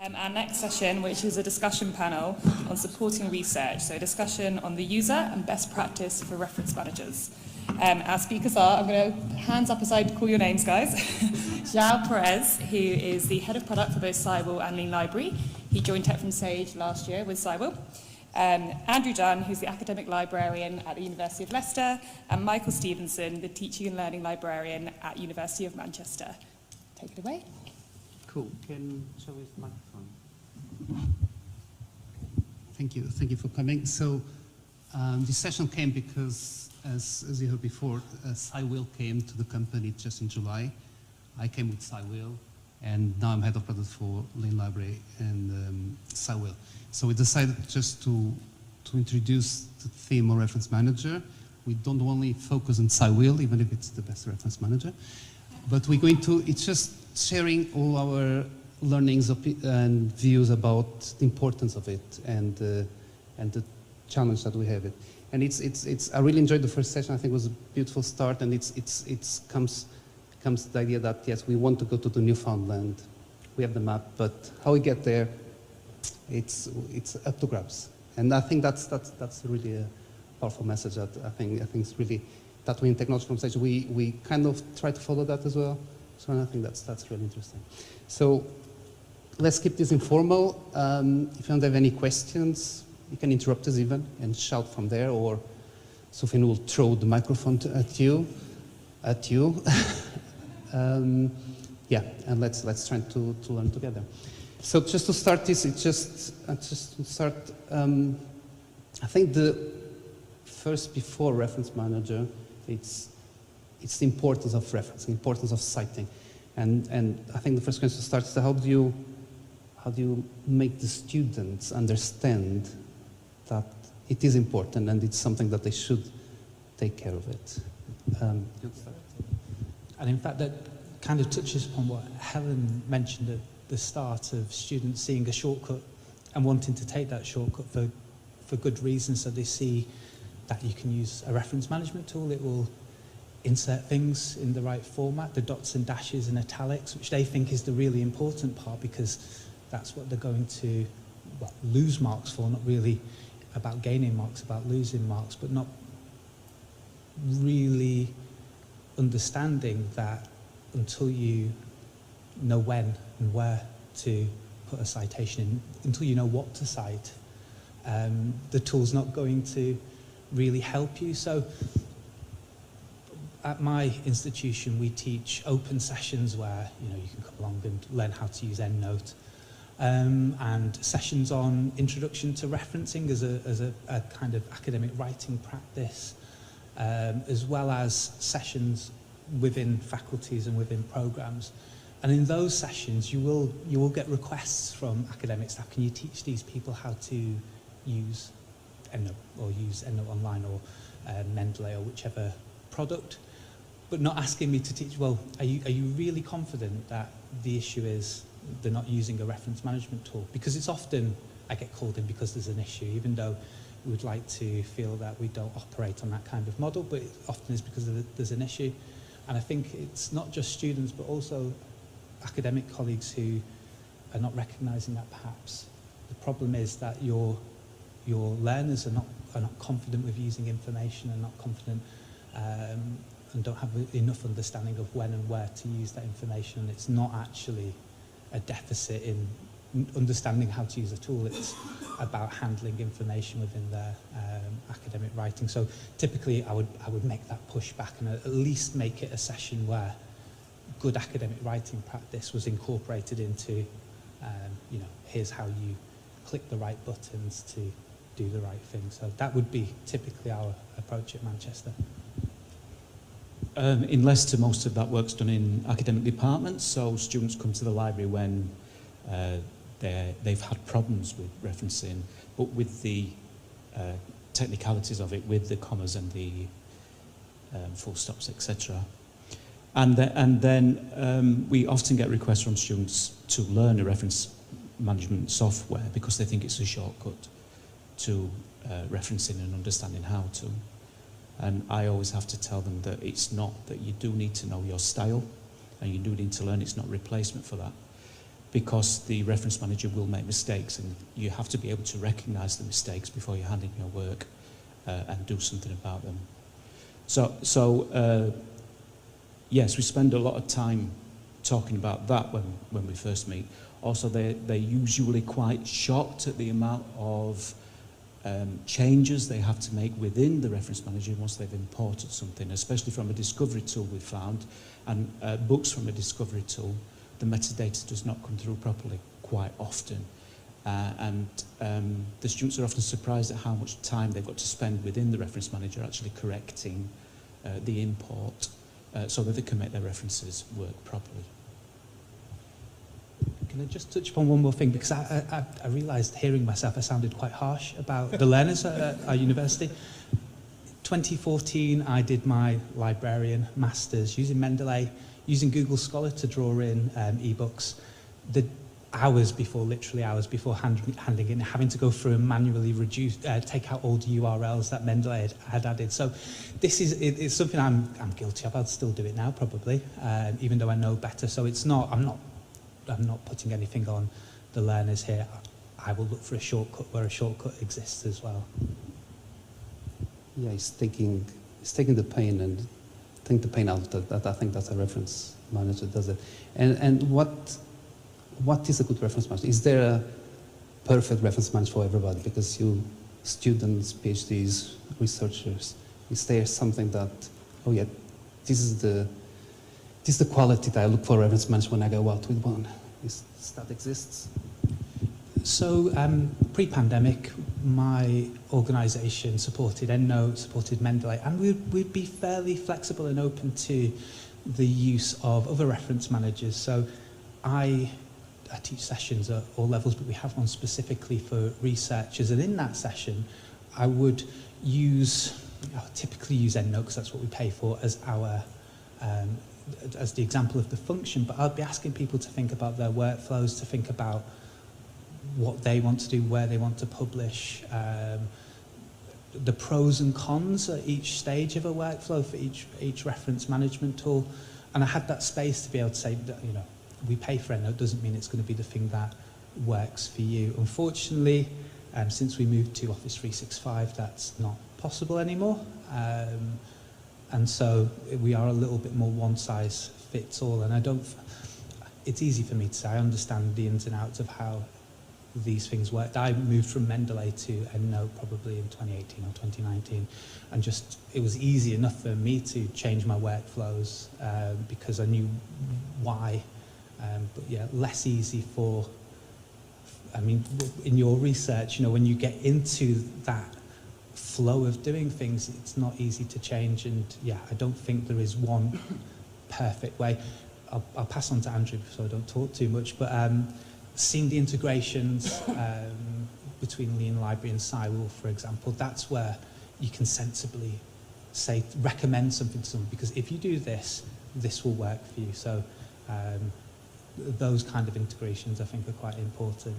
Our next session, which is a discussion panel on supporting research, so a discussion on the user and best practice for reference managers. Our speakers are, I'm going to hands up as I call your names, guys. Joao Perez, who is the head of product for both Cywil and Lean Library. He joined Tech from Sage last year with Cywil. Andrew Dunn, who's the academic librarian at the University of Leicester, and Michael Stevenson, the teaching and learning librarian at University of Manchester. Take it away. Cool. Shall we use the microphone? Thank you for coming. So this session came because, as you heard before, Cywil came to the company just in July. I came with Cywil, and now I'm head of product for Lean Library and Cywil. So we decided just to introduce the theme of reference manager. We don't only focus on Cywil, even if it's the best reference manager, but we're going to, it's just sharing all our learnings and views about the importance of it and the challenge that we have it. And I really enjoyed the first session. I think it was a beautiful start, and it comes the idea that yes, we want to go to the Newfoundland. We have the map, but how we get there, it's up to grabs. And I think that's really a powerful message that I think it's really that we in Technology from Sage we kind of try to follow that as well. So I think that's really interesting. So let's keep this informal. If you don't have any questions, you can interrupt us even and shout from there, or Sophie will throw the microphone at you. Yeah, and let's try to learn together. So just to start this, I think the first before reference manager, it's the importance of reference, the importance of citing. And I think the first question to start is how do you make the students understand that it is important and it's something that they should take care of it? And in fact, that kind of touches upon what Helen mentioned at the start of students seeing a shortcut and wanting to take that shortcut for good reasons. So they see that you can use a reference management tool. It will insert things in the right format, the dots and dashes and italics, which they think is the really important part because that's what they're going to lose marks for, not really about gaining marks, about losing marks, but not really understanding that until you know when and where to put a citation in, until you know what to cite, the tool's not going to really help you. So at my institution, we teach open sessions where you can come along and learn how to use EndNote, and sessions on introduction to referencing as a kind of academic writing practice, as well as sessions within faculties and within programs. And in those sessions, you will get requests from academic staff. Can you teach these people how to use EndNote or use EndNote Online or Mendeley or whichever product? But not asking me to teach, well, are you really confident that the issue is they're not using a reference management tool? Because it's often, I get called in because there's an issue, even though we would like to feel that we don't operate on that kind of model, but it often is because there's an issue. And I think it's not just students, but also academic colleagues who are not recognising that perhaps. The problem is that your learners are not confident with using information and not confident and don't have enough understanding of when and where to use that information. And it's not actually a deficit in understanding how to use a tool. It's about handling information within their academic writing. So typically I would make that push back and at least make it a session where good academic writing practice was incorporated into, here's how you click the right buttons to do the right thing. So that would be typically our approach at Manchester. In Leicester, most of that work's done in academic departments, so students come to the library when they've had problems with referencing, but with the technicalities of it, with the commas and the full stops, etc. And then we often get requests from students to learn a reference management software because they think it's a shortcut to referencing and understanding how to. And I always have to tell them that it's not, that you do need to know your style and you do need to learn. It's not a replacement for that. because the reference manager will make mistakes, and you have to be able to recognise the mistakes before you hand in your work and do something about them. Yes, we spend a lot of time talking about that when we first meet. Also, they're usually quite shocked at the amount of changes they have to make within the reference manager once they've imported something, especially from a discovery tool we found, and books from a discovery tool. The metadata does not come through properly quite often. The students are often surprised at how much time they've got to spend within the reference manager actually correcting the import so that they can make their references work properly. Can I just touch upon one more thing? Because I realised hearing myself, I sounded quite harsh about the learners at our university. 2014, I did my librarian masters using Mendeley, using Google Scholar to draw in ebooks. The hours before, literally hours before handing in, having to go through and manually reduce, take out all the URLs that Mendeley had added. So this is it's something I'm guilty of. I'd still do it now probably, even though I know better. So it's not. I'm not putting anything on the learners here. I will look for a shortcut where a shortcut exists as well. Yeah, it's taking the pain and take the pain out of that. I think that's a reference manager does it. And what is a good reference manager? Is there a perfect reference manager for everybody? Because you students, PhDs, researchers, is there something that, oh yeah, this is the quality that I look for a reference manager when I go out with one? Is that exists? So pre-pandemic, my organisation supported EndNote, supported Mendeley, and we'd be fairly flexible and open to the use of other reference managers. So I teach sessions at all levels, but we have one specifically for researchers, and in that session I would typically use EndNote because that's what we pay for as our as the example of the function, but I'd be asking people to think about their workflows, to think about what they want to do, where they want to publish, the pros and cons at each stage of a workflow for each reference management tool. And I had that space to be able to say that, you know, we pay for EndNote doesn't mean it's going to be the thing that works for you. Unfortunately, since we moved to Office 365, that's not possible anymore. And so we are a little bit more one size fits all. And it's easy for me to say, I understand the ins and outs of how these things work. I moved from Mendeley to EndNote probably in 2018 or 2019. And it was easy enough for me to change my workflows because I knew why. But yeah, less easy in your research, you know, when you get into that flow of doing things, it's not easy to change. And yeah, I don't think there is one perfect way. I'll pass on to Andrew so I don't talk too much, but seeing the integrations between Lean Library and Cywheel, for example, that's where you can sensibly recommend something to someone, because if you do this, this will work for you. So those kind of integrations I think are quite important.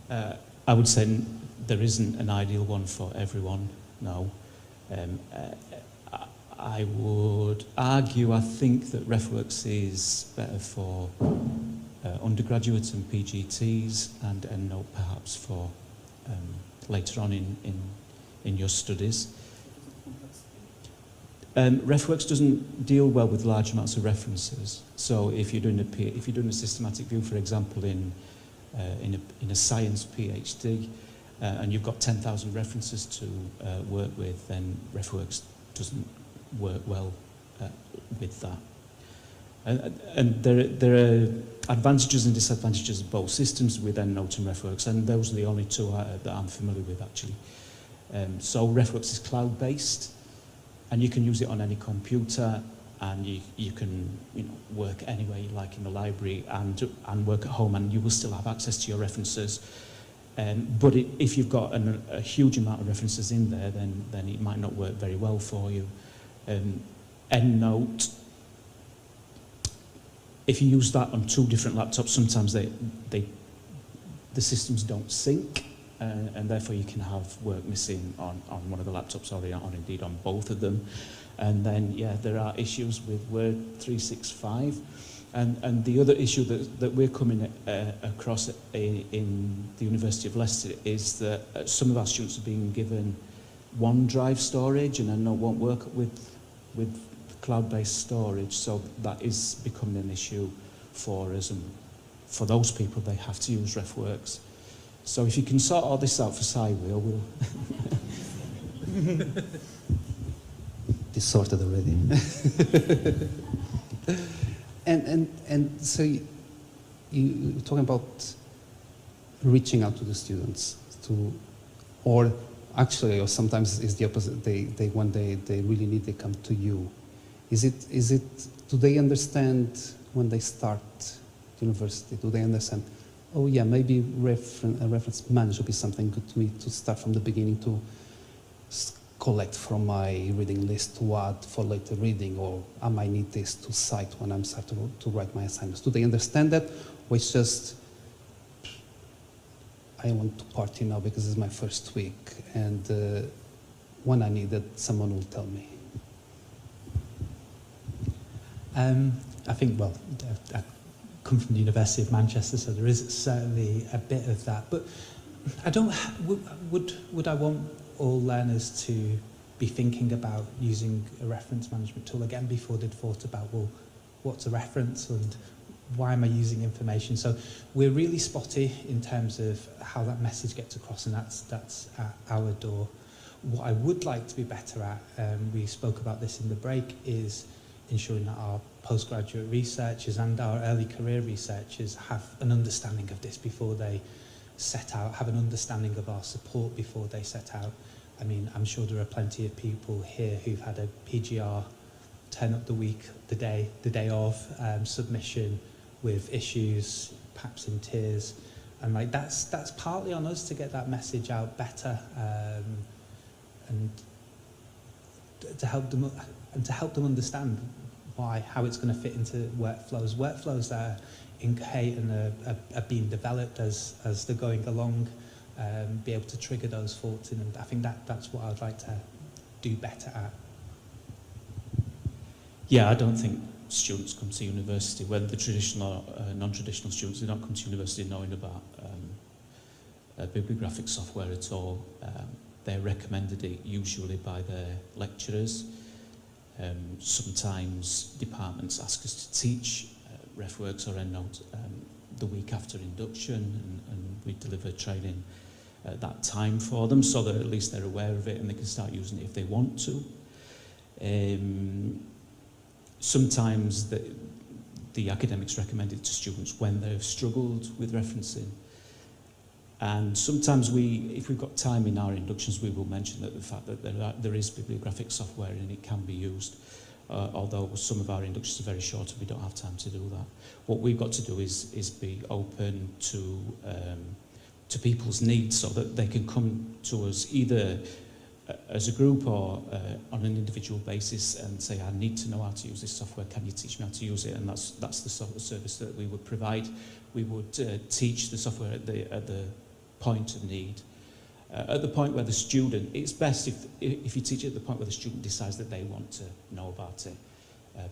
I would say there isn't an ideal one for everyone, no. I would argue, I think that RefWorks is better for undergraduates and PGTs, and EndNote perhaps for later on in your studies. RefWorks doesn't deal well with large amounts of references. So if you're doing a systematic view, for example, in a science PhD, and you've got 10,000 references to work with, then RefWorks doesn't work well with that. And there are advantages and disadvantages of both systems with EndNote and RefWorks, and those are the only two that I'm familiar with actually. So RefWorks is cloud-based, and you can use it on any computer, and you can work anywhere you like in the library and work at home, and you will still have access to your references. But if you've got a huge amount of references in there, then it might not work very well for you. EndNote, if you use that on two different laptops, sometimes the systems don't sync. and therefore you can have work missing on one of the laptops or indeed on both of them. And then, yeah, there are issues with Word 365. And the other issue that we're coming across in the University of Leicester is that some of our students are being given OneDrive storage, and I know it won't work with cloud-based storage, so that is becoming an issue for us, and for those people they have to use RefWorks. So if you can sort all this out for Cywheel, we'll... It's sorted already. and so you're talking about reaching out to the students, or actually, or sometimes it's the opposite. When they really need, they come to you. Is it? Do they understand when they start university? Do they understand? Oh yeah, maybe a reference manager would be something good to me to start from the beginning to collect from my reading list to add for later reading, or I might need this to cite when I'm starting to write my assignments. Do they understand that, or it's just I want to party now because it's my first week, and when I need it, someone will tell me? I think, well, I come from the University of Manchester, so there is certainly a bit of that. But I don't. Would I want all learners to be thinking about using a reference management tool again before they'd thought about, well, what's a reference and why am I using information? So we're really spotty in terms of how that message gets across, and that's at our door. What I would like to be better at, we spoke about this in the break, is ensuring that our postgraduate researchers and our early career researchers have an understanding of this before they set out, have an understanding of our support before they set out. I mean, I'm sure there are plenty of people here who've had a PGR turn up the day of submission with issues, perhaps in tears, and like that's partly on us to get that message out better, and to help them understand how it's going to fit into workflows that are incomplete and are being developed as they're going along. Be able to trigger those thoughts in, and I think that's what I'd like to do better at. Yeah, I don't think students come to university, whether the traditional or non-traditional students, they don't come to university knowing about bibliographic software at all. They're recommended it usually by their lecturers. Sometimes departments ask us to teach RefWorks or EndNote the week after induction, and we deliver training at that time for them, so that at least they're aware of it and they can start using it if they want to. Sometimes the academics recommend it to students when they've struggled with referencing. And sometimes if we've got time in our inductions, we will mention that the fact that there is bibliographic software and it can be used, although some of our inductions are very short and we don't have time to do that. What we've got to do is be open to people's needs, so that they can come to us either as a group or on an individual basis and say, I need to know how to use this software, can you teach me how to use it? And that's the sort of service that we would provide. We would teach the software at the point of need. At the point where the student, it's best if you teach it at the point where the student decides that they want to know about it,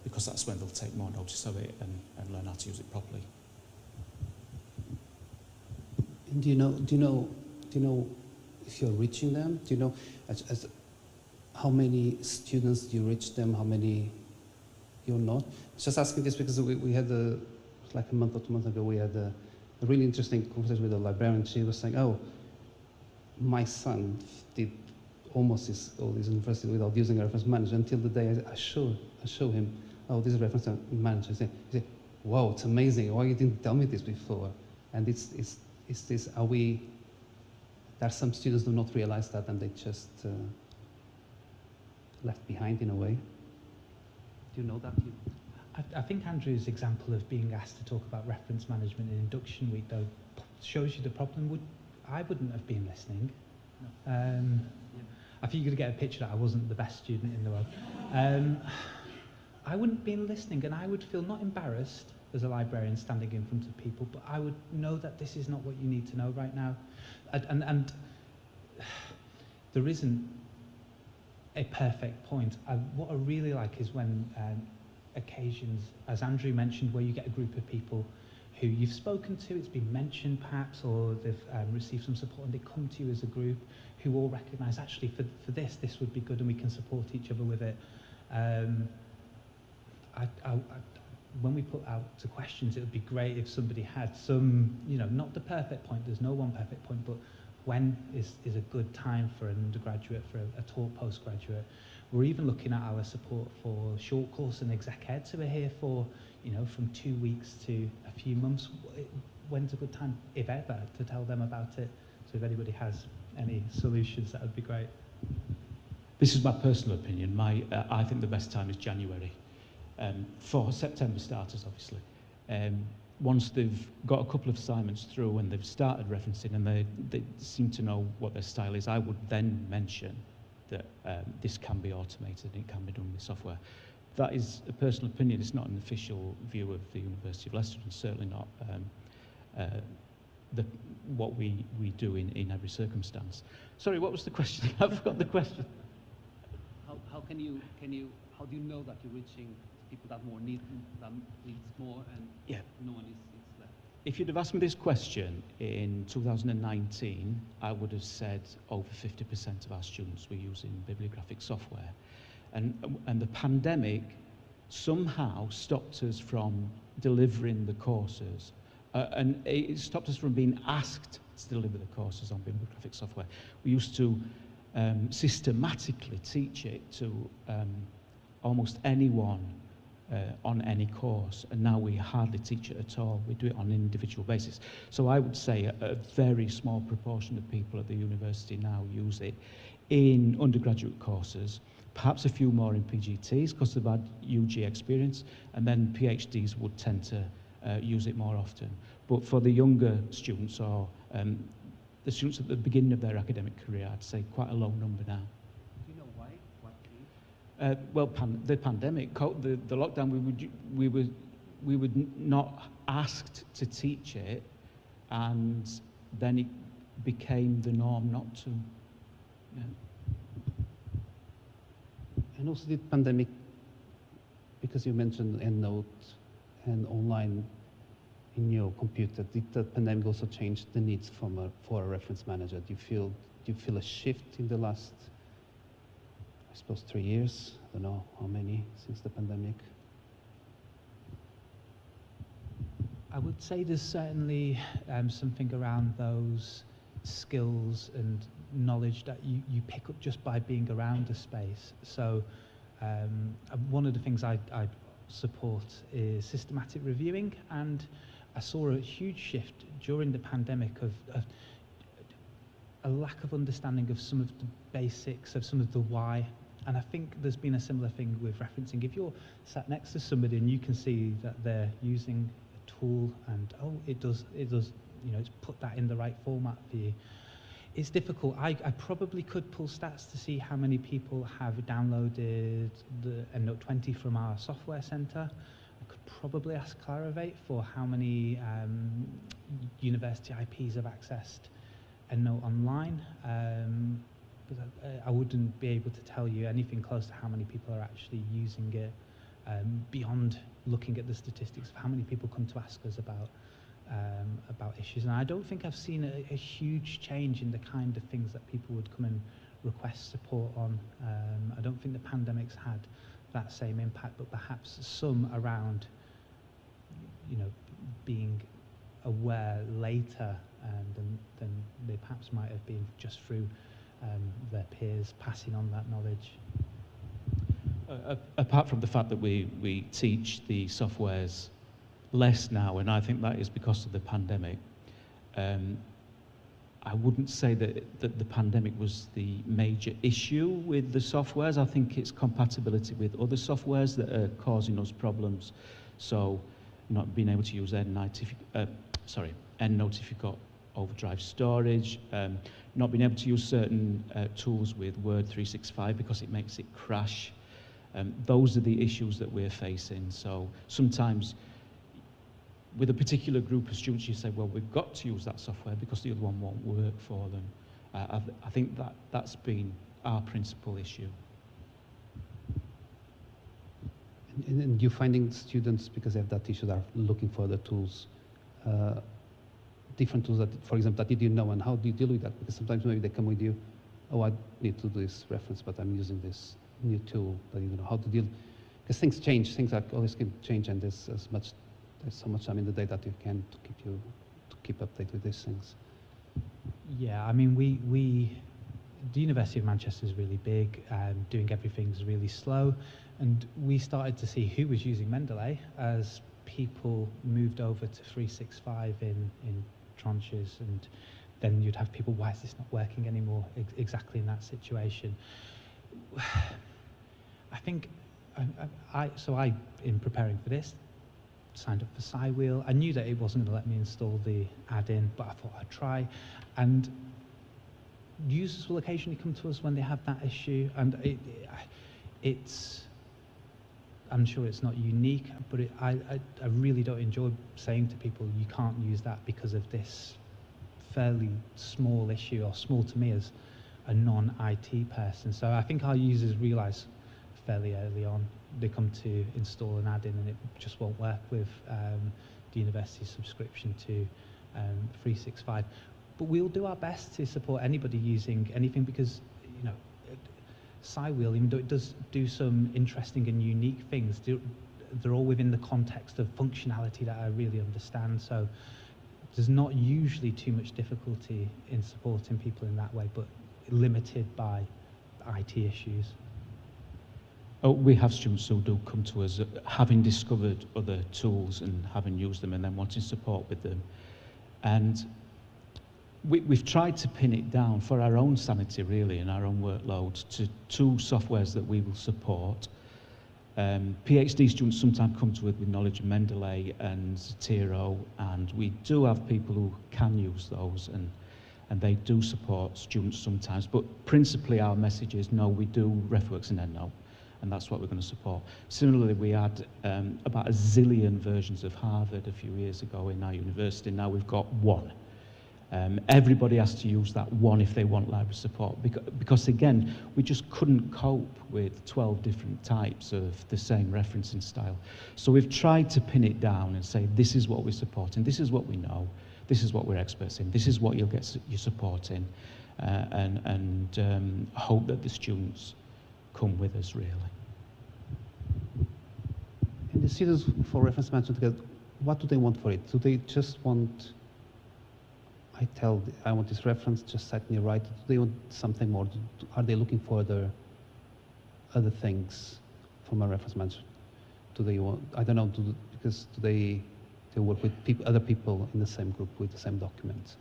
because that's when they'll take more notice of it and learn how to use it properly. And do you know if you're reaching them? Do you know how many students do you reach them? How many you're not? Just asking this because we had like a month or 2 months ago, we had a really interesting conversation with a librarian. She was saying, "Oh, my son did almost all his university without using a reference manager until the day I show him, oh, this is a reference manager." He said, "Wow, it's amazing! Why you didn't tell me this before?" And it's this, there are some students who do not realize that, and they just left behind in a way. Do you know that? I think Andrew's example of being asked to talk about reference management in induction week, though, shows you the problem. I wouldn't have been listening. I think you're going to get a picture that I wasn't the best student in the world. I wouldn't be listening, and I would feel not embarrassed as a librarian standing in front of people, but I would know that this is not what you need to know right now. And there isn't a perfect point. What I really like is when occasions, as Andrew mentioned, where you get a group of people who you've spoken to, it's been mentioned perhaps, or they've received some support, and they come to you as a group who all recognise, actually, for this would be good, and we can support each other with it. When we put out to questions, it would be great if somebody had some, not the perfect point, there's no one perfect point, but when is a good time for an undergraduate, for a taught postgraduate. We're even looking at our support for short course and exec ed, so we're here for, from 2 weeks to a few months. When's a good time, if ever, to tell them about it? So if anybody has any solutions, that would be great. This is my personal opinion. I think the best time is January. For September starters, obviously. Once they've got a couple of assignments through and they've started referencing and they seem to know what their style is, I would then mention that this can be automated and it can be done with software. That is a personal opinion. It's not an official view of the University of Leicester, and certainly not what we do in every circumstance. Sorry, what was the question? I forgot the question. How do you know that you're reaching people that needs more, and yeah, no one is left? If you'd have asked me this question in 2019, I would have said over 50% of our students were using bibliographic software. And the pandemic somehow stopped us from delivering the courses, and it stopped us from being asked to deliver the courses on bibliographic software. We used to systematically teach it to almost anyone on any course, and now we hardly teach it at all. We do it on an individual basis. So I would say a very small proportion of people at the university now use it in undergraduate courses, perhaps a few more in PGTs because they've had UG experience, and then PhDs would tend to use it more often. But for the younger students, or the students at the beginning of their academic career, I'd say quite a low number now. Do you know why? Well, the pandemic, the lockdown, we were not asked to teach it, and then it became the norm not to. Yeah. And also the pandemic, because you mentioned EndNote and online in your computer, did the pandemic also change the needs for a reference manager? Do you feel a shift in the last, I suppose, 3 years? I don't know how many since the pandemic. I would say there's certainly something around those skills and knowledge that you pick up just by being around a space. So one of the things I support is systematic reviewing, and I saw a huge shift during the pandemic of a lack of understanding of some of the basics, of some of the why. And I think there's been a similar thing with referencing. If you're sat next to somebody and you can see that they're using a tool and, it does, it's put that in the right format for you. It's difficult. I probably could pull stats to see how many people have downloaded the EndNote 20 from our software centre. I could probably ask Clarivate for how many university IPs have accessed EndNote online. But I wouldn't be able to tell you anything close to how many people are actually using it, beyond looking at the statistics of how many people come to ask us about issues. And I don't think I've seen a huge change in the kind of things that people would come and request support on. I don't think the pandemic's had that same impact, but perhaps some around, being aware later than they perhaps might have been just through their peers passing on that knowledge. Apart from the fact that we teach the softwares less now, and I think that is because of the pandemic, I wouldn't say that the pandemic was the major issue with the softwares. I think it's compatibility with other softwares that are causing us problems. So not being able to use EndNote if you've got overdrive storage, not being able to use certain tools with Word 365 because it makes it crash. Those are the issues that we're facing. So sometimes with a particular group of students, you say, well, we've got to use that software because the other one won't work for them. I think that's been our principal issue. And you're finding students, because they have that issue, that are looking for the tools, different tools that, for example, that you didn't know, and how do you deal with that? Because sometimes maybe they come with you, oh, I need to do this reference, but I'm using this new tool that you don't know how to deal. Because things change, things are always can change, and there's so much time in the day that you can to keep update with these things. Yeah, I mean, the University of Manchester is really big, doing everything's really slow, and we started to see who was using Mendeley as people moved over to 365 in tranches, and then you'd have people, why is this not working anymore, exactly in that situation. I think, I, in preparing for this, signed up for SciWheel. I knew that it wasn't going to let me install the add-in, but I thought I'd try. And users will occasionally come to us when they have that issue, and it's, I'm sure it's not unique, but I really don't enjoy saying to people, you can't use that because of this fairly small issue, or small to me as a non-IT person. So I think our users realise fairly early on, they come to install an add-in and it just won't work with the university's subscription to 365. But we'll do our best to support anybody using anything, because, you know, SciWheel, even though it does do some interesting and unique things, they're all within the context of functionality that I really understand. So there's not usually too much difficulty in supporting people in that way, but limited by IT issues. Oh, we have students who do come to us having discovered other tools and having used them and then wanting support with them. And we've tried to pin it down for our own sanity, really, and our own workload, to two softwares that we will support. PhD students sometimes come to us with knowledge of Mendeley and Zotero, and we do have people who can use those, and they do support students sometimes. But principally our message is, no, we do RefWorks and EndNote, and that's what we're going to support. Similarly, we had about a zillion versions of Harvard a few years ago in our university. Now we've got one. Everybody has to use that one if they want library support, because again, we just couldn't cope with 12 different types of the same referencing style. So we've tried to pin it down and say, this is what we're supporting, this is what we know, this is what we're experts in, this is what you'll get your support in, and hope that the students come with us, really. And the students for reference management, what do they want for it? Do they just want, I want this reference, just set me right? Do they want something more? Are they looking for other things from a reference manager? Do they want, I don't know, because do they work with other people in the same group with the same documents?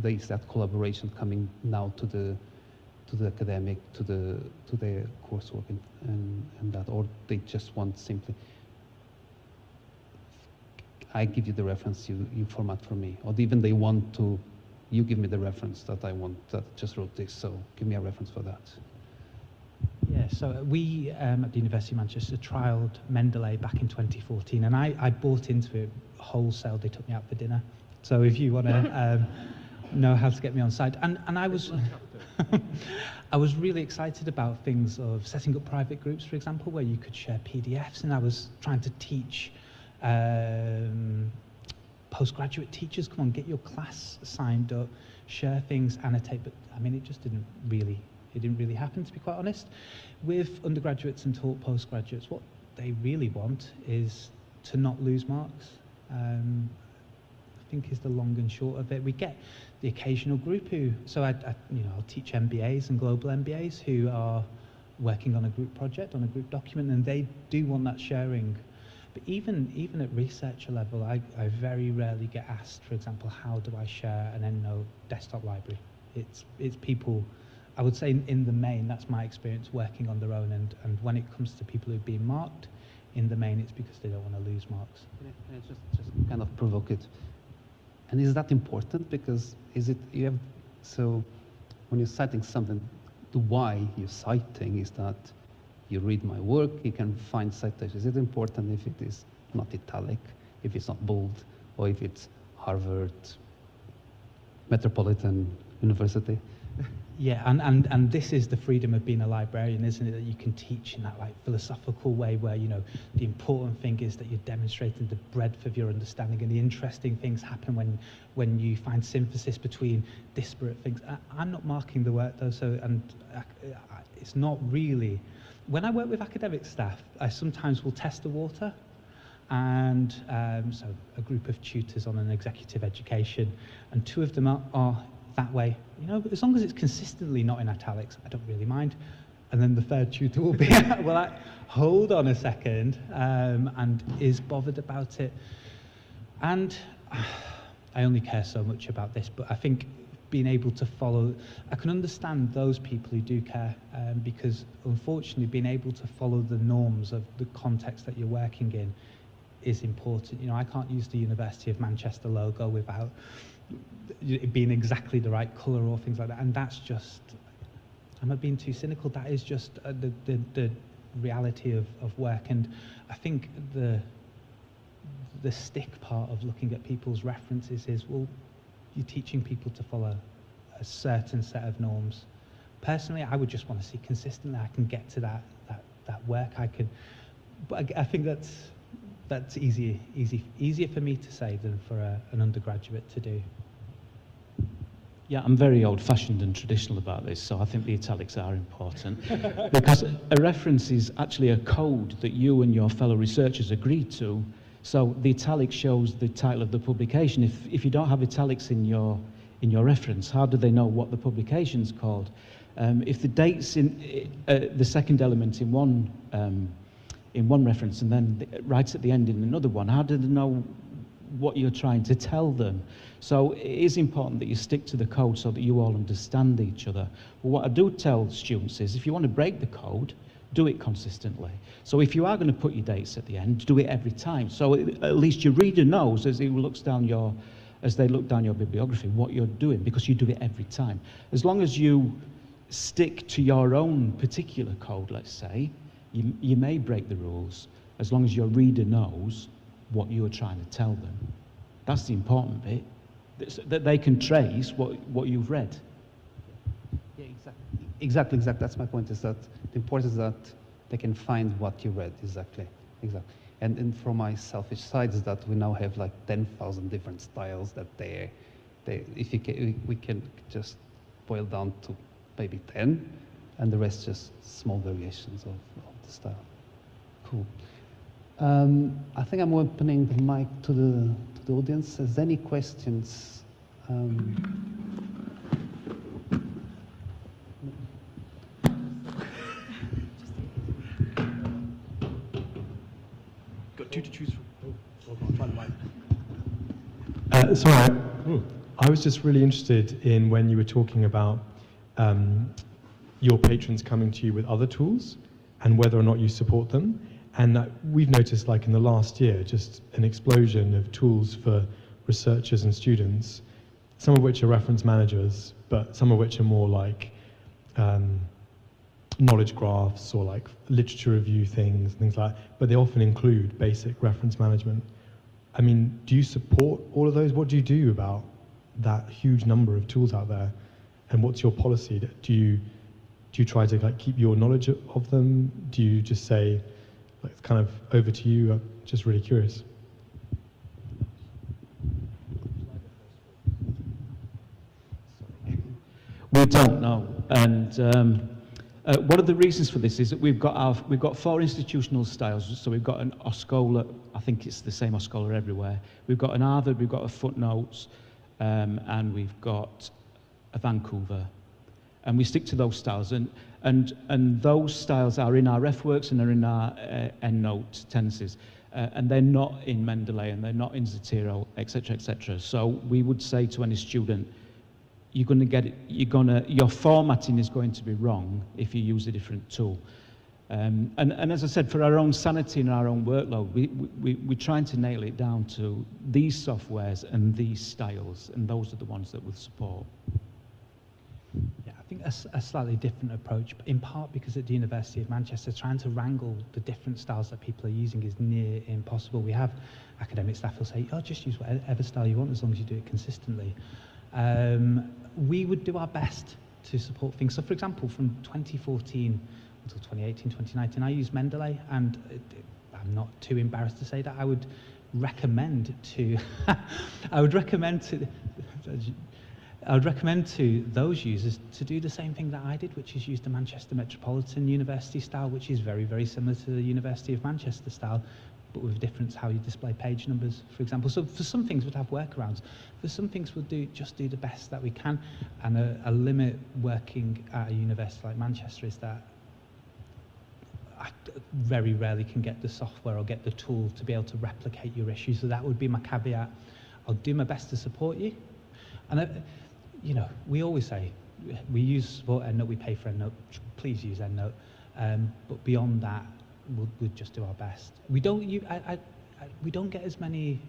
Is that collaboration coming now to the academic, to their coursework and that, or they just want simply, I give you the reference, you format for me, or even they want to, you give me the reference that I want, that just wrote this, so give me a reference for that. Yeah, so we at the University of Manchester trialled Mendeley back in 2014, and I bought into it wholesale. They took me out for dinner. So if you want to know how to get me on site, and I was I was really excited about things of setting up private groups, for example, where you could share PDFs, and I was trying to teach postgraduate teachers, come on, get your class signed up, share things, annotate, but I mean, it just didn't really happen, to be quite honest. With undergraduates and postgraduates, what they really want is to not lose marks. I think is the long and short of it. We get the occasional group who, so I'll teach MBAs and global MBAs who are working on a group project, on a group document, and they do want that sharing. But even at researcher level, I very rarely get asked, for example, how do I share an EndNote desktop library? It's people, I would say in the main, that's my experience working on their own, and when it comes to people who've been marked, in the main it's because they don't want to lose marks. Can I just kind of provoke it? And is that important? Because so when you're citing something, the why you're citing is that you read my work, you can find citations. It's important if it is not italic, if it's not bold, or if it's Harvard, Metropolitan University. Yeah, and this is the freedom of being a librarian, isn't it? That you can teach in that like philosophical way where, you know, the important thing is that you're demonstrating the breadth of your understanding, and the interesting things happen when you find synthesis between disparate things. I'm not marking the work though, so, and it's not really, when I work with academic staff, I sometimes will test the water. And so a group of tutors on an executive education, and two of them are that way, you know, but as long as it's consistently not in italics, I don't really mind. And then the third tutor will be, well, hold on a second, and is bothered about it. And I only care so much about this, but I think being able to follow, I can understand those people who do care, because unfortunately being able to follow the norms of the context that you're working in is important. You know, I can't use the University of Manchester logo without it being exactly the right colour or things like that, and that's just, am I being too cynical? That is just the reality of work. And I think the stick part of looking at people's references is, well, you're teaching people to follow a certain set of norms. Personally, I would just want to see consistently I can get to that work. But I think that's easier for me to say than for an undergraduate to do. Yeah, I'm very old-fashioned and traditional about this, so I think the italics are important. Because a reference is actually a code that you and your fellow researchers agreed to. So the italic shows the title of the publication. If you don't have italics in your reference, how do they know what the publication's called? If the date's in the second element in one reference and then right at the end in another one, how do they know what you're trying to tell them? So it is important that you stick to the code so that you all understand each other. But what I do tell students is, if you want to break the code, do it consistently. So if you are going to put your dates at the end, do it every time. So at least your reader knows as they look down your bibliography what you're doing, because you do it every time. As long as you stick to your own particular code, let's say, you may break the rules, as long as your reader knows what you are trying to tell them. That's the important bit, that they can trace what you've read. Yeah, exactly. That's my point, is that the importance is that they can find what you read, exactly. And from my selfish side is that we now have like 10,000 different styles that we can just boil down to maybe 10, and the rest just small variations of the style. Cool. I think I'm opening the mic to the audience. Is there any questions? Got two to choose from. Sorry, I was just really interested in when you were talking about your patrons coming to you with other tools and whether or not you support them. And we've noticed, like in the last year, just an explosion of tools for researchers and students, some of which are reference managers, but some of which are more like knowledge graphs or like literature review things like that. But they often include basic reference management. I mean, do you support all of those? What do you do about that huge number of tools out there? And what's your policy? Do you try to like keep your knowledge of them? Do you just say, like, it's kind of over to you? I'm just really curious. We don't know, and one of the reasons for this is that we've got 4 institutional styles. So we've got an Oscola, I think it's the same Oscola everywhere. We've got an Harvard, we've got a Footnotes, and we've got a Vancouver, and we stick to those styles. And those styles are in our RefWorks and they're in our EndNote tendencies, and they're not in Mendeley and they're not in Zotero, etc., etc. So we would say to any student, you're going to get it. Your formatting is going to be wrong if you use a different tool. And as I said, for our own sanity and our own workload, we're trying to nail it down to these softwares and these styles, and those are the ones that we'll support. Yeah, I think think a slightly different approach, but in part because at the University of Manchester, trying to wrangle the different styles that people are using is near impossible. We have academic staff who'll say, oh, just use whatever style you want as long as you do it consistently. We would do our best to support things. So, for example, from 2014 until 2018, 2019, I used Mendeley, and I'm not too embarrassed to say that I would recommend to I would recommend to those users to do the same thing that I did, which is use the Manchester Metropolitan University style, which is very, very similar to the University of Manchester style, but with a difference how you display page numbers, for example. So for some things we'd have workarounds. For some things we'll just do the best that we can. And a limit working at a university like Manchester is that I very rarely can get the software or get the tool to be able to replicate your issue. So that would be my caveat. I'll do my best to support you. And you know, we always say, we use support EndNote, we pay for EndNote, please use EndNote. But beyond that, we'll just do our best. We don't get as many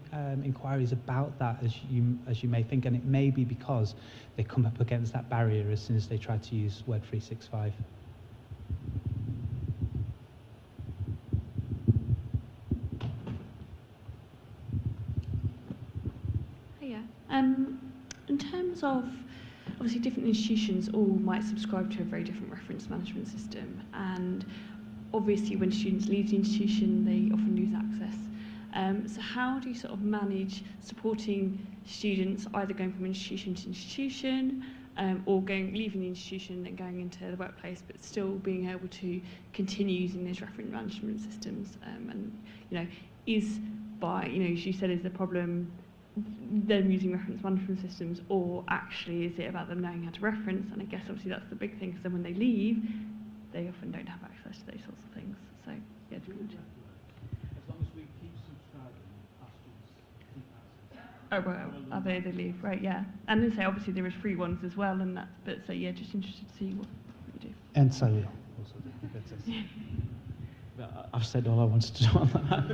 inquiries about that as you may think, and it may be because they come up against that barrier as soon as they try to use Word 365. Hiya. In terms of, obviously different institutions all might subscribe to a very different reference management system, and obviously when students leave the institution they often lose access. So how do you sort of manage supporting students either going from institution to institution or leaving the institution and going into the workplace, but still being able to continue using those reference management systems? And you know, as you said, is the problem them using reference management systems, or actually is it about them knowing how to reference? And I guess obviously that's the big thing, because then when they leave, they often don't have access to those sorts of things. So yeah, it's good. As long as we keep subscribing, our students keep access. Oh well, they leave, right? Yeah, and then say obviously there is free ones as well, and that's. But so yeah, just interested to see what you do. And so also I've said all I wanted to do on that.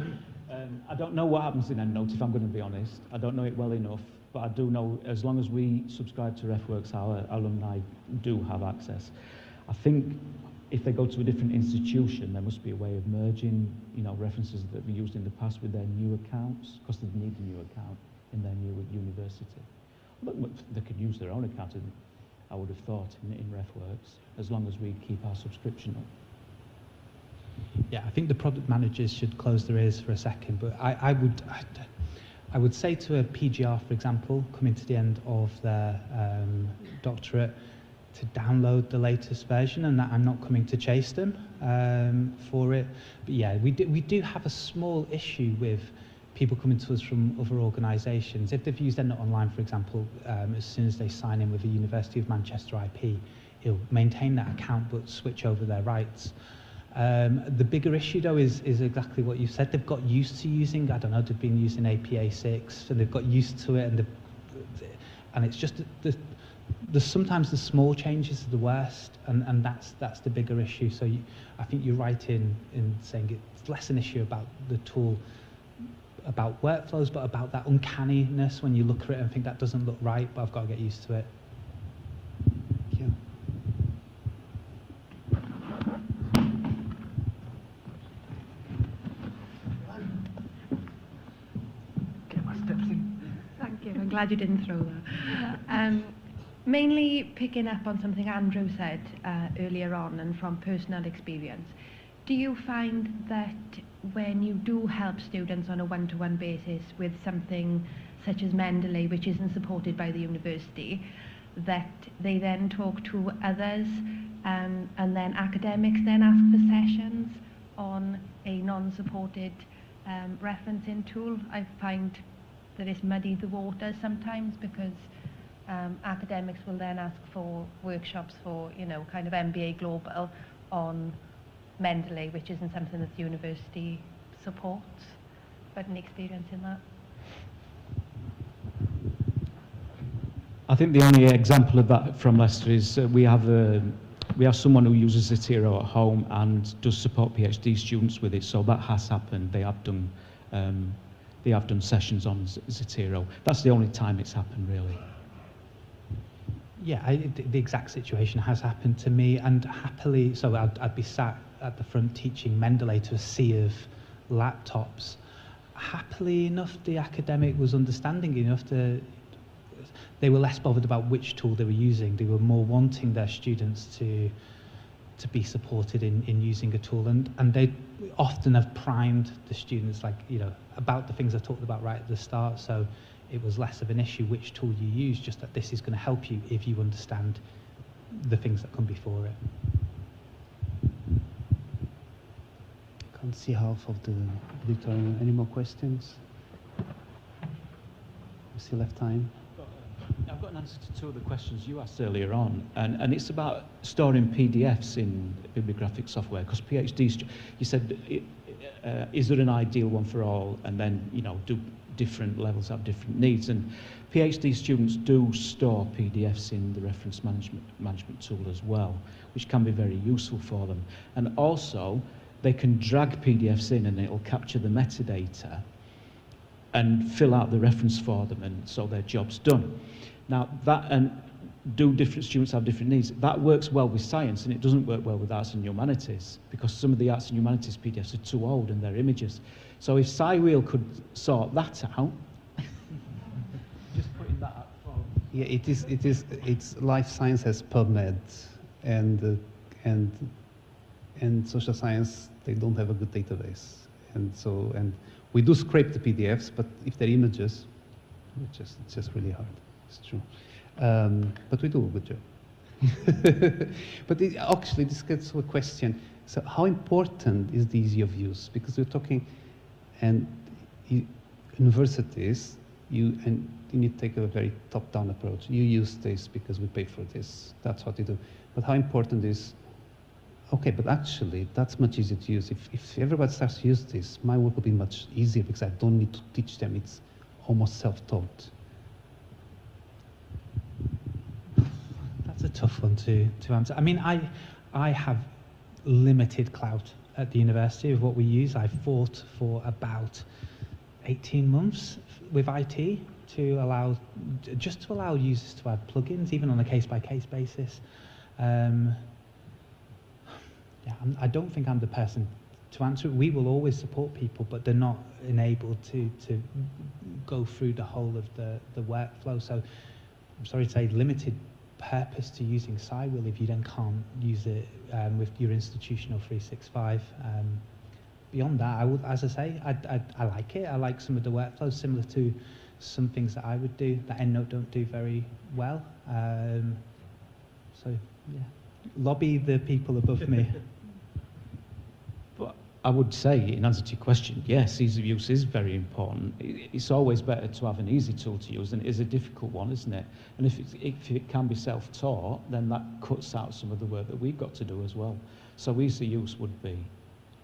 I don't know what happens in EndNote, if I'm going to be honest. I don't know it well enough, but I do know as long as we subscribe to RefWorks, our alumni do have access. I think if they go to a different institution, there must be a way of merging, references that we used in the past with their new accounts, because they need a new account in their new university. But they could use their own account, I would have thought, in RefWorks, as long as we keep our subscription up. Yeah, I think the product managers should close their ears for a second, but I would say to a PGR, for example, coming to the end of their doctorate, to download the latest version, and that I'm not coming to chase them for it. But yeah, we do have a small issue with people coming to us from other organisations. If they've used EndNote Online, for example, as soon as they sign in with a University of Manchester IP, he'll maintain that account but switch over their rights. The bigger issue, though, is exactly what you said. They've got used to using, I don't know, they've been using APA 6, and they've got used to it, and it's just sometimes the small changes are the worst, and that's the bigger issue. So I think you're right in saying it's less an issue about the tool, about workflows, but about that uncanniness when you look at it and think that doesn't look right, but I've got to get used to it. Thank you. Thank you. I'm glad you didn't throw that. Mainly picking up on something Andrew said earlier on, and from personal experience, do you find that when you do help students on a one-to-one basis with something such as Mendeley, which isn't supported by the university, that they then talk to others and then academics then ask for sessions on a non-supported referencing tool? I find that it's muddied the waters sometimes, because academics will then ask for workshops for, kind of MBA Global on Mendeley, which isn't something that the university supports. But an experience in that? I think the only example of that from Leicester is we have someone who uses Zotero at home and does support PhD students with it. So that has happened. They have done sessions on Zotero. That's the only time it's happened, really. Yeah, the exact situation has happened to me, and happily, so I'd be sat at the front teaching Mendeley to a sea of laptops. Happily enough, the academic was understanding enough to, they were less bothered about which tool they were using. They were more wanting their students to be supported in using a tool, and they often have primed the students, like, you know, about the things I talked about right at the start. So it was less of an issue which tool you use, just that this is going to help you if you understand the things that come before it. Can't see half of the auditorium. Any more questions? We still have time. I've got an answer to two of the questions you asked earlier on, and it's about storing PDFs in bibliographic software, because PhDs, you said, is there an ideal one for all, and then, you know, do different levels have different needs, and PhD students do store PDFs in the reference management tool as well, which can be very useful for them. And also, they can drag PDFs in and it'll capture the metadata and fill out the reference for them, and so their job's done. Now, that, and do different students have different needs? That works well with science, and it doesn't work well with arts and humanities, because some of the arts and humanities PDFs are too old and they're images. So if SciWheel could sort that out, just putting that up for... Yeah, it's life science has PubMed, and social science, they don't have a good database. And we do scrape the PDFs, but if they're images, it's just really hard. It's true. But we do a good job. But actually, this gets to a question. So how important is the ease of use? Because we're talking, and universities, you need to take a very top-down approach. You use this because we pay for this. That's what you do. But how important is, okay, but actually, that's much easier to use. If everybody starts to use this, my work will be much easier because I don't need to teach them. It's almost self-taught. That's a tough one to answer. I mean, I have limited clout at the university of what we use. I fought for about 18 months with IT to allow users to add plugins, even on a case-by-case basis. Yeah, I don't think I'm the person to answer it. We will always support people, but they're not enabled to go through the whole of the workflow. So I'm sorry to say, limited purpose to using SciWheel if you then can't use it with your institutional 365. Beyond that, I would, as I say, I like it. I like some of the workflows, similar to some things that I would do that EndNote don't do very well. So yeah, lobby the people above me. But I would say, in answer to your question, yes, ease of use is very important. It's always better to have an easy tool to use than it is a difficult one, isn't it? And if it can be self-taught, then that cuts out some of the work that we've got to do as well. So ease of use would be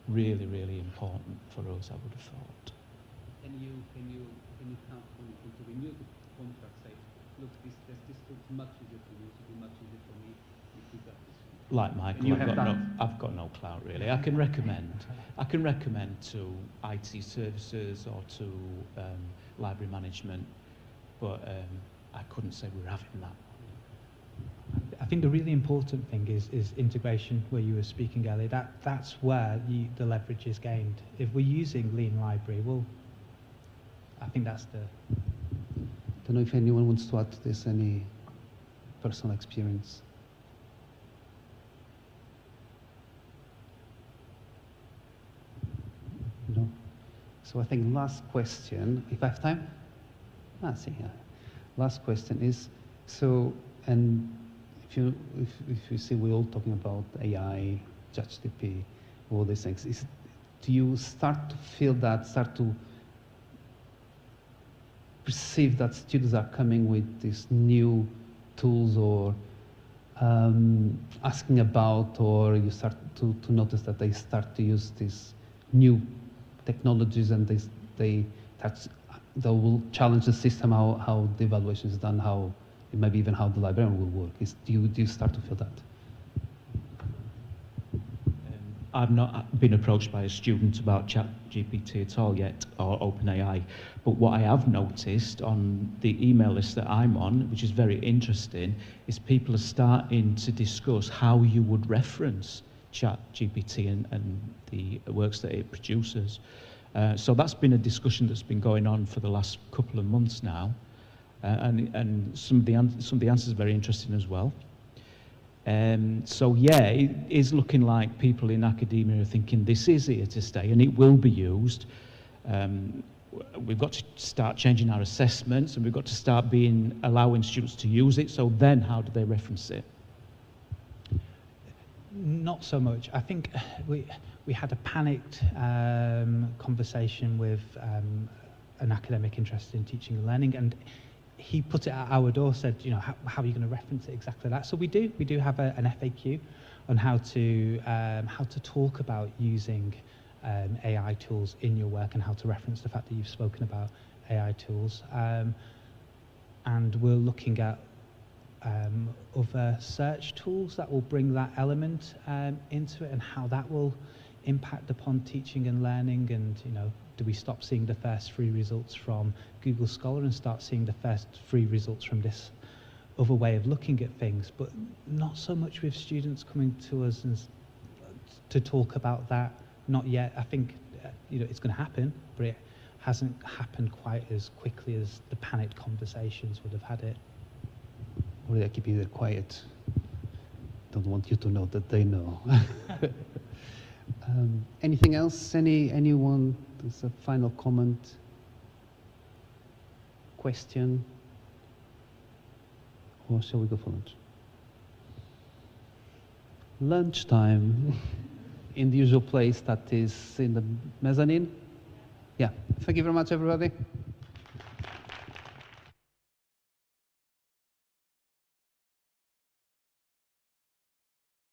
really, really important for us, I would have thought. Can you count on to renew the contract, say, look, this tool's much easier to use, it'll be much easier for me if we got this one. Like Michael, I've got no clout really. I can recommend to IT services or to library management, but I couldn't say we're having that. I think the really important thing is integration, where you were speaking earlier. That's where the leverage is gained. If we're using Lean Library, well, I think that's the... I don't know if anyone wants to add to this, any personal experience. No? So I think last question, if I have time? See, yeah. Last question is, so, and if you see we're all talking about AI, ChatGPT, all these things, do you start to feel that, start to perceive that students are coming with these new tools, or asking about, or you start to notice that they start to use these new technologies, and they will challenge the system, how the evaluation is done, how maybe even how the librarian will work. Do you start to feel that? I've not been approached by a student about ChatGPT at all yet, or OpenAI. But what I have noticed on the email list that I'm on, which is very interesting, is people are starting to discuss how you would reference ChatGPT and the works that it produces. So that's been a discussion that's been going on for the last couple of months now, and some of the answers are very interesting as well. So yeah, it is looking like people in academia are thinking this is here to stay and it will be used. We've got to start changing our assessments, and we've got to start allowing students to use it. So then how do they reference it? Not so much. I think we had a panicked conversation with an academic interested in teaching and learning, and he put it at our door, said, you know, how are you going to reference it exactly that? So we do have an FAQ on how to talk about using AI tools in your work and how to reference the fact that you've spoken about AI tools. And we're looking at other search tools that will bring that element into it, and how that will impact upon teaching and learning. And, you know, do we stop seeing the first free results from Google Scholar and start seeing the first free results from this other way of looking at things? But not so much with students coming to us to talk about that. Not yet. I think you know, it's going to happen, but it hasn't happened quite as quickly as the panicked conversations would have had it. Or they keep it quiet. Don't want you to know that they know. Anything else? Anyone? There's a final comment? Question? Or shall we go for lunch? Lunchtime in the usual place, that is in the mezzanine. Yeah. Thank you very much, everybody.